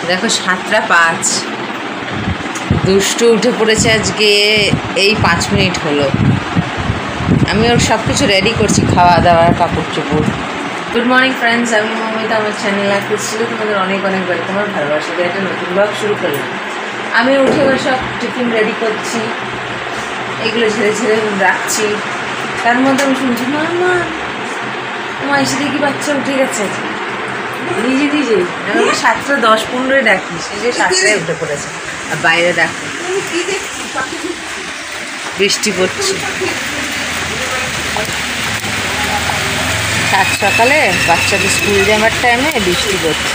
দেখো 7:05, দুষ্টু উঠে পড়েছে আজকে, এই 5 মিনিট হলো। আমি ওর সব কিছু রেডি করছি, খাওয়া দাওয়া, কাপড় চোপড়। গুড মর্নিং ফ্রেন্ডস, আমি মমিতা, আমার চ্যানেল ছিল তোমাদের অনেক অনেক ওয়েলকাম আর ভালোবাসা দিয়ে একটা নতুন ব্লগ শুরু করলাম। আমি উঠে ওর সব টিফিন রেডি করছি, এগুলো ঝেড়ে ঝেড়ে রাখছি। তার মধ্যে আমি শুনছি মা তোমার এসে দেখি বাচ্চা উঠে গেছে নিজে নিজেই। আমি 7:10-15 ডাকি, সে যে 7টায় উঠে পড়েছে। আর বাইরে দেখো বৃষ্টি পড়ছে। সাত সকালে বাচ্চাদের স্কুল যাওয়ার টাইমে বৃষ্টি পড়ছে।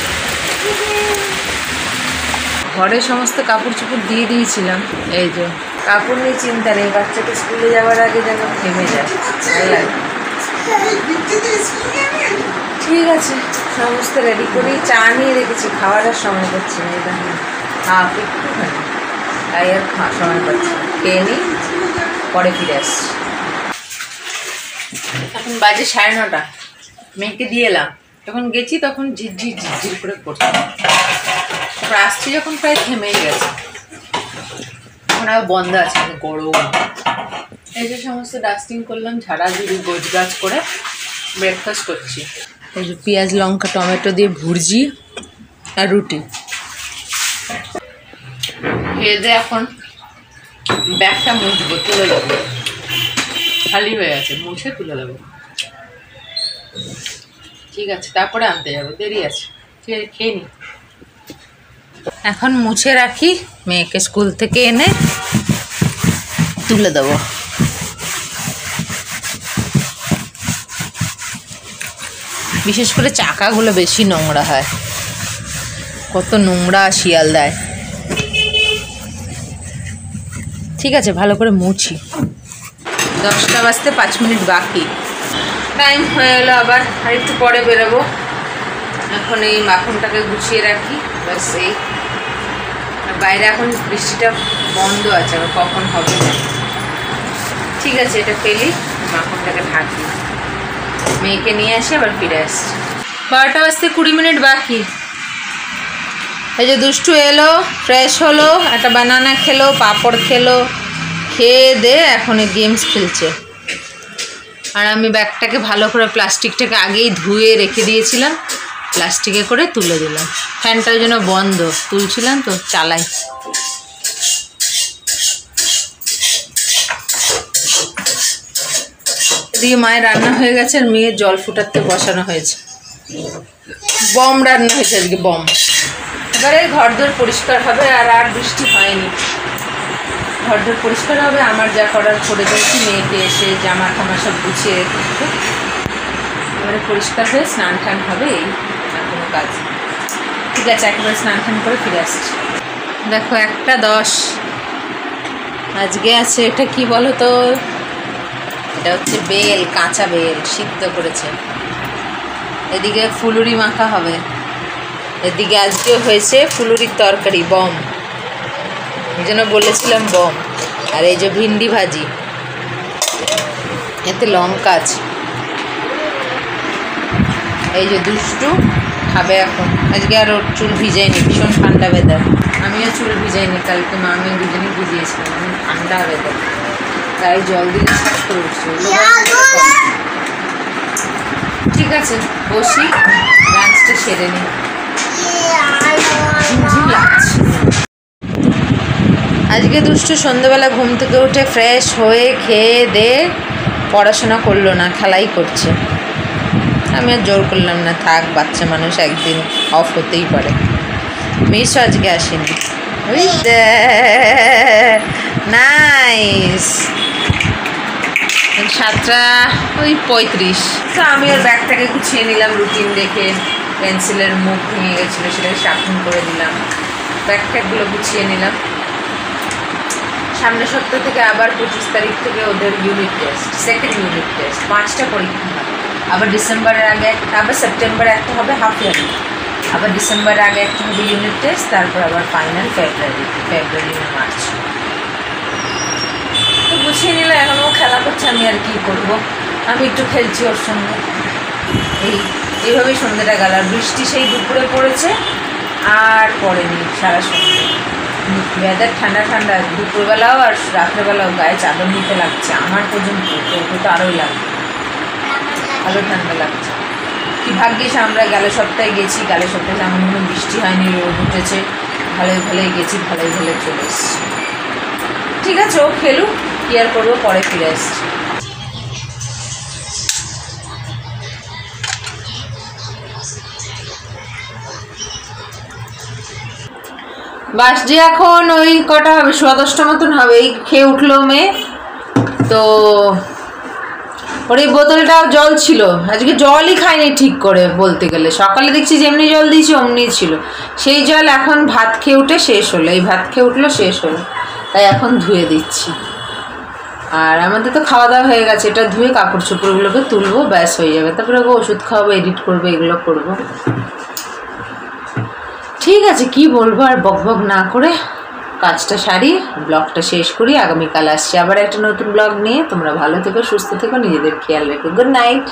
ঘরে সমস্ত কাপড় চোপড় দিয়ে দিয়েছিলাম, এই যে কাপড় নিয়ে চিন্তা নেই, বাচ্চাকে স্কুলে যাওয়ার আগে যেন থেমে যায়, ভালো লাগে। ঠিক আছে, সমস্ত রেডি করে চা নিয়ে রেখেছি, খাওয়ার সময় করছি না, এটা একটুখানি, তাই আর সময় পাচ্ছি না। খেয়ে নিই, পরে ফিরে আসছি। এখন বাজে 9:30, মেয়েকে দিয়ে এলাম। যখন গেছি তখন ঝিরঝির ঝিরঝির করে পড়ছে, তারপর আসছি যখন প্রায় থেমেই গেছে, এখন আবার বন্ধ আছে, গরম। এই যে সমস্ত ডাস্টিং করলাম, ঝাড়াঝুড়ি গোছগাছ করে ব্রেকফাস্ট করছি। এই যে পেঁয়াজ লঙ্কা টমেটো দিয়ে ভুর্জি আর রুটি। খেয়ে দিয়ে এখন ব্যাগটা মুছবো, তুলে দেবো, খালি হয়ে আছে, মুছে তুলে দেবো। ঠিক আছে, তারপরে আনতে যাবো, দেরি আছে, খেয়ে নি। এখন মুছে রাখি, মেয়েকে স্কুল থেকে এনে তুলে দেবো। বিশেষ করে চাকাগুলো বেশি নোংরা হয়, কত নোংরা শিয়াল দেয়। ঠিক আছে, ভালো করে মুছি। 10টা বাজতে 5 মিনিট বাকি, টাইম হয়ে গেলো। আবার আর একটু পরে বেরোবো। এখন এই মাখনটাকে গুছিয়ে রাখি, ব্যাস। এই বাইরে এখন বৃষ্টিটা বন্ধ আছে, আবার কখন হবে না। ঠিক আছে, এটা ফেলি, মাখনটাকে ঢাকি, মেয়েকে নিয়ে আসি, আবার ফিরে আসছি। 12টা বাজতে 20 মিনিট বাকি। এই যে দুষ্টু এলো, ফ্রেশ হলো, একটা বানানা খেলো, পাঁপড় খেলো, খেয়ে দে এখন গেমস খেলছে। আর আমি ব্যাগটাকে ভালো করে প্লাস্টিকটাকে আগেই ধুয়ে রেখে দিয়েছিলাম, প্লাস্টিকে করে তুলে দিলাম। ফ্যানটার জন্য বন্ধ, তুলছিলাম তো, চালাই। এদিকে মায়ের রান্না হয়ে গেছে, আর মেয়ের জল ফুটাতে বসানো হয়েছে। বম রান্না হয়েছে আজকে, বম। এবারে ঘরদোর পরিষ্কার হবে, আর বৃষ্টি হয়নি, ঘরদোর পরিষ্কার হবে। আমার যা করার করে দিয়েছি, মেয়েকে এসে জামা টামা সব গুছিয়ে রেখে এবারে পরিষ্কার হয়ে স্নান টান হবে, এই আর কোনো কাজ। ঠিক আছে, একেবারে স্নান টান করে ফিরে আসছি। দেখো 1:10 আজকে আছে। এটা কি বলো তো, এটা হচ্ছে বেল, কাঁচা বেল সিদ্ধ করেছে। এদিকে ফুলুরি মাখা হবে, এদিকে আজকে হয়েছে ফুলুরির তরকারি, বম, এই জন্য বলেছিলাম বম। আর এই যে ভিন্ডি ভাজি, এতে লঙ্কা আছে। এই যে দুষ্টু খাবে এখন। আজকে আর ওর চুল ভিজাইনি, ভীষণ ঠান্ডা ওয়েদার। আমিও চুল ভিজাইনি, কালকে মা আমি দুজনেই ভিজিয়েছিলাম, এখন ঠান্ডা ওয়েদার, তাই জল দিলে সাফ করে উঠছে। ঠিক আছে, বসি, লাঞ্চটা সেরে নিই, ঝিমঝিম লাগছে। আজকে দুষ্টু সন্ধ্যেবেলা ঘুম থেকে উঠে ফ্রেশ হয়ে খেয়ে দে পড়াশোনা করলো না, খেলাই করছে। আমি আর জোর করলাম না, থাক, বাচ্চা মানুষ, একদিন অফ হতেই পারে। মিসও আজকে আসেনি। নাইস। 7:35। তো আমি ওর ব্যাগটাকে গুছিয়ে নিলাম, রুটিন দেখে। পেন্সিলের মুখ ভেঙে গেছিলো, সেটাকে শার্পেন করে দিলাম, ব্যাগট্যাগুলো গুছিয়ে নিলাম। সামনের সপ্তাহ থেকে আবার 25 তারিখ থেকে ওদের unit test, second unit test, 5টা পরীক্ষা হবে। আবার ডিসেম্বরের আগে একটা, আবার সেপ্টেম্বরে একটা হবে হাফ ইয়ারলি, আবার ডিসেম্বরের আগে একটা হবে ইউনিট টেস্ট, তারপর আবার ফাইনাল ফেব্রুয়ারি না মার্চ। তো গুছিয়ে নিলে, এখন ও খেলা করছে, আমি আর কী করবো, আমি একটু খেলছি ওর সঙ্গে। এইভাবেই সন্ধ্যেটা গেল। আর বৃষ্টি সেই দুপুরে পড়েছে, আর পড়েনি সারা সন্ধ্যে। ওয়েদার ঠান্ডা ঠান্ডা, দুপুরবেলাও আর রাত্রেবেলাও গায়ে চাদর নিতে লাগছে আমার পর্যন্ত, তো তো আরোই লাগবে, ভালো ঠান্ডা লাগছে। কি ভাগ্যিস আমরা গেলে সপ্তাহে গেছি, গেলে সপ্তাহে এমন কোনো বৃষ্টি হয়নি, রোদ উঠেছে, ভালোই ভালোই গেছি, ভালোই ভালোই চলে এসছি। ঠিক আছে, ও খেলুক, কি আর করবো, পরে ফিরে এসছি। বাসটি এখন ওই কটা হবে, 10:15 মতন হবে। এই খেয়ে উঠলো মেয়ে, তো ওর এই বোতলটাও জল ছিল, আজকে জলই খায়নি ঠিক করে বলতে গেলে। সকালে দেখছি যেমনি জল দিয়েছি অমনি ছিল, সেই জল এখন ভাত খেয়ে উঠে শেষ হলো, এই ভাত খেয়ে উঠলো শেষ হলো, তাই এখন ধুয়ে দিচ্ছি। আর আমাদের তো খাওয়া দাওয়া হয়ে গেছে, এটা ধুয়ে কাপড় চোপড়গুলোকে তুলবো, ব্যাস হয়ে যাবে। তারপরে ওকে ওষুধ খাওয়াবো, এডিট করবো, এগুলো করবো। ঠিক আছে, কি বলবো আর, বক বক না করে কাজটা সারি, ব্লগটা শেষ করি। আগামীকাল আসছি আবার একটা নতুন ব্লগ নিয়ে। তোমরা ভালো থেকো, সুস্থ থেকো, নিজেদের খেয়াল রেখো। Good night.